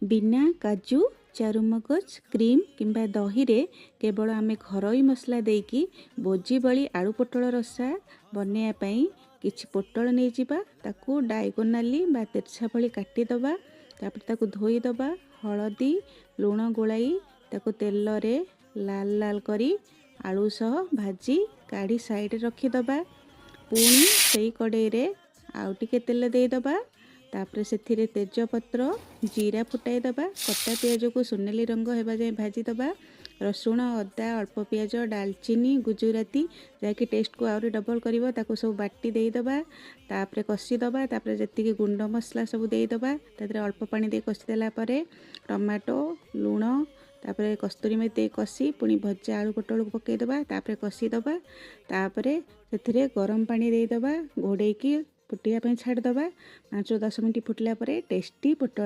बिना काजू चारुमगज क्रीम किंबा दही रे केवल आम घरोई मसला देकी बोजी बड़ी आलू पोटल रसा बनैया किछि पोटल नहीं जिबा ताकू डायगोनाली बा तिरछा भली काटिदबा तापर ताकू धोईदबा हलदी लुण गोलाई ताकू तेल रे लाल लाल करी आलू सह भाजी काढ़ी साइड रखीदबा पुणी सेई कड़ाई रे आउ टिके तेल देदबा तापर से तेजपत्र जीरा फुटाई दबा कटा पियाज को सुनेली रंग होगा जाए भाजीदबा रसुण अदा अल्प पियाज डालचीनी गुजराती जैकि टेस्ट को आहरी डबल कर सब बाटी देदबा तापर कषिदबा तापर जी गुंड मसला सब देदबा तापर अल्प पानी दे कषिदेला टमाटो लुण तापर कस्तूरी मेथी कषि पुणी भजा आलू पोटल को पकईदबा तापर कषिदबा तापर से गरम पानी देदबा घोड़े की फुटिया छाड़दबा 5-10 मिनट फुटला टेस्टी पोटल।